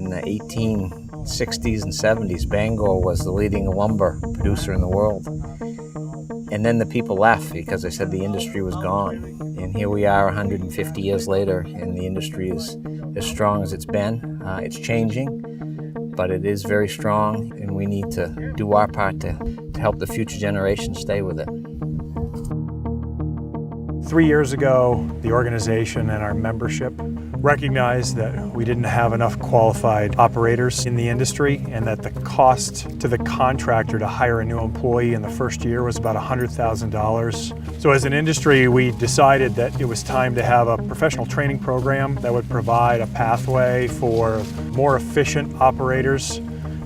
in the 1860s and 70s, Bangor was the leading lumber producer in the world. And then the people left because they said the industry was gone. And here we are 150 years later, and the industry is as strong as it's been. It's changing, but it is very strong, and we need to do our part to help the future generations stay with it. 3 years ago, the organization and our membership recognized that we didn't have enough qualified operators in the industry, and that the cost to the contractor to hire a new employee in the first year was about $100,000. So as an industry, we decided that it was time to have a professional training program that would provide a pathway for more efficient operators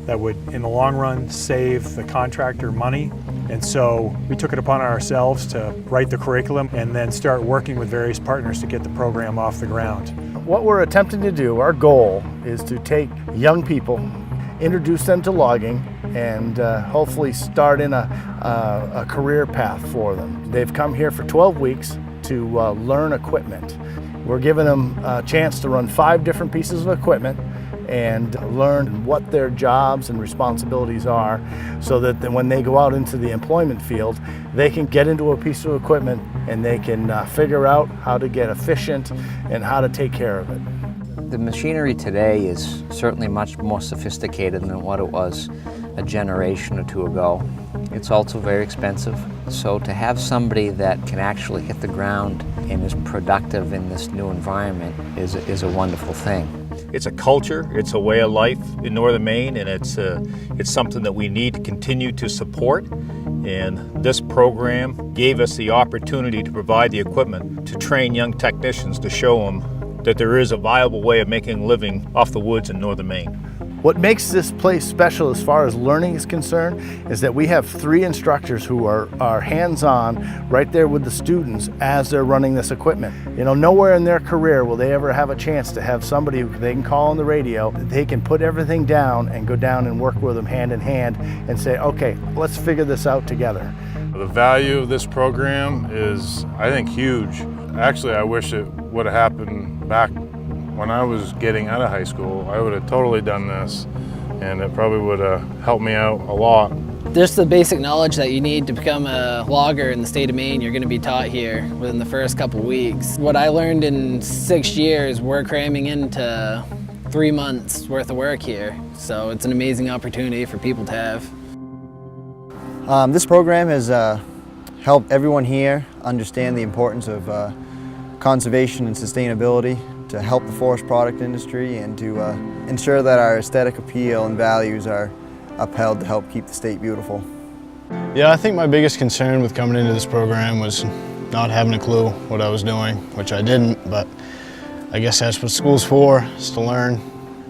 that would, in the long run, save the contractor money. And so we took it upon ourselves to write the curriculum and then start working with various partners to get the program off the ground. What we're attempting to do, our goal, is to take young people, introduce them to logging, and hopefully start in a career path for them. They've come here for 12 weeks to learn equipment. We're giving them a chance to run 5 different pieces of equipment and learn what their jobs and responsibilities are, so that then when they go out into the employment field, they can get into a piece of equipment and they can figure out how to get efficient and how to take care of it. The machinery today is certainly much more sophisticated than what it was a generation or two ago. It's also very expensive. So to have somebody that can actually hit the ground and is productive in this new environment is a wonderful thing. It's a culture, it's a way of life in Northern Maine, and it's something that we need to continue to support. And this program gave us the opportunity to provide the equipment to train young technicians to show them that there is a viable way of making a living off the woods in Northern Maine. What makes this place special as far as learning is concerned is that we have 3 instructors who are hands-on right there with the students as they're running this equipment. You know, nowhere in their career will they ever have a chance to have somebody who they can call on the radio, they can put everything down and go down and work with them hand in hand and say, okay, let's figure this out together. The value of this program is, I think, huge. Actually, I wish it would have happened back when I was getting out of high school. I would have totally done this, and it probably would have helped me out a lot. Just the basic knowledge that you need to become a logger in the state of Maine, you're going to be taught here within the first couple weeks. What I learned in 6 years, we're cramming into 3 months worth of work here. So it's an amazing opportunity for people to have. This program has helped everyone here understand the importance of conservation and sustainability, to help the forest product industry, and to ensure that our aesthetic appeal and values are upheld to help keep the state beautiful. Yeah, I think my biggest concern with coming into this program was not having a clue what I was doing, which I didn't, but I guess that's what school's for, is to learn.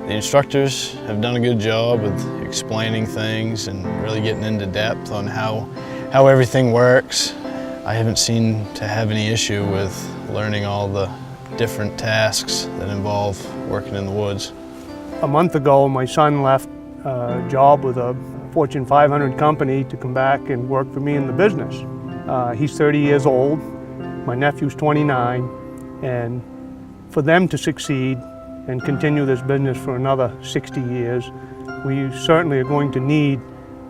The instructors have done a good job with explaining things and really getting into depth on how everything works. I haven't seemed to have any issue with learning all the different tasks that involve working in the woods. A month ago, my son left a job with a Fortune 500 company to come back and work for me in the business. He's 30 years old, my nephew's 29, and for them to succeed and continue this business for another 60 years, we certainly are going to need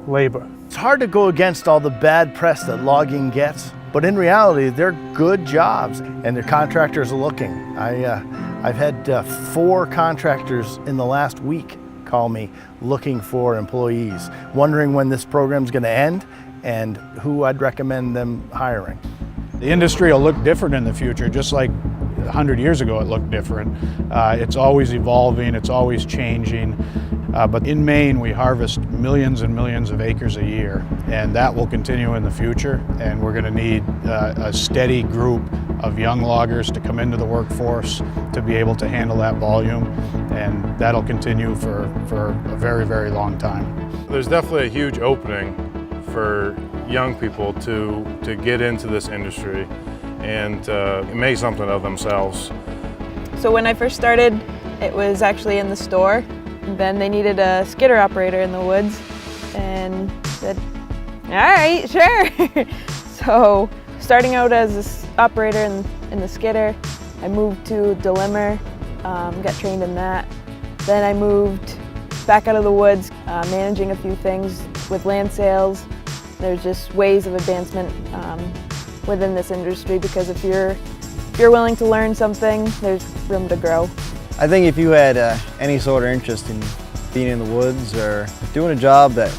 labor. It's hard to go against all the bad press that logging gets, but in reality, they're good jobs and their contractors are looking. I've had 4 contractors in the last week call me looking for employees, wondering when this program's going to end and who I'd recommend them hiring. The industry will look different in the future, just like 100 years ago it looked different. It's always evolving, it's always changing. But in Maine, we harvest millions and millions of acres a year, and that will continue in the future. And we're going to need a steady group of young loggers to come into the workforce to be able to handle that volume, and that'll continue for a very, very long time. There's definitely a huge opening for young people to get into this industry and make something of themselves. So when I first started, it was actually in the store. Then they needed a skidder operator in the woods, and said, all right, sure. So starting out as an operator in the skidder, I moved to Delimmer, got trained in that. Then I moved back out of the woods, managing a few things with land sales. There's just ways of advancement within this industry, because if you're willing to learn something, there's room to grow. I think if you had any sort of interest in being in the woods or doing a job that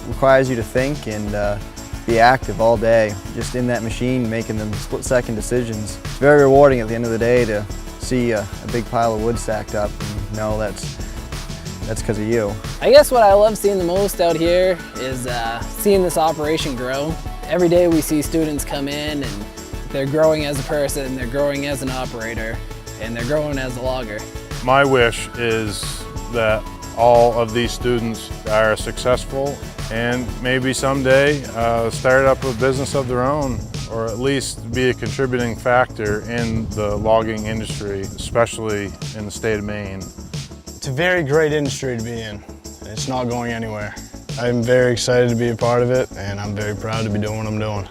requires you to think and be active all day, just in that machine making them split-second decisions, it's very rewarding at the end of the day to see a big pile of wood stacked up and know that's because of you. I guess what I love seeing the most out here is seeing this operation grow. Every day we see students come in and they're growing as a person, they're growing as an operator, and they're growing as a logger. My wish is that all of these students are successful and maybe someday start up a business of their own, or at least be a contributing factor in the logging industry, especially in the state of Maine. It's a very great industry to be in, and it's not going anywhere. I'm very excited to be a part of it, and I'm very proud to be doing what I'm doing.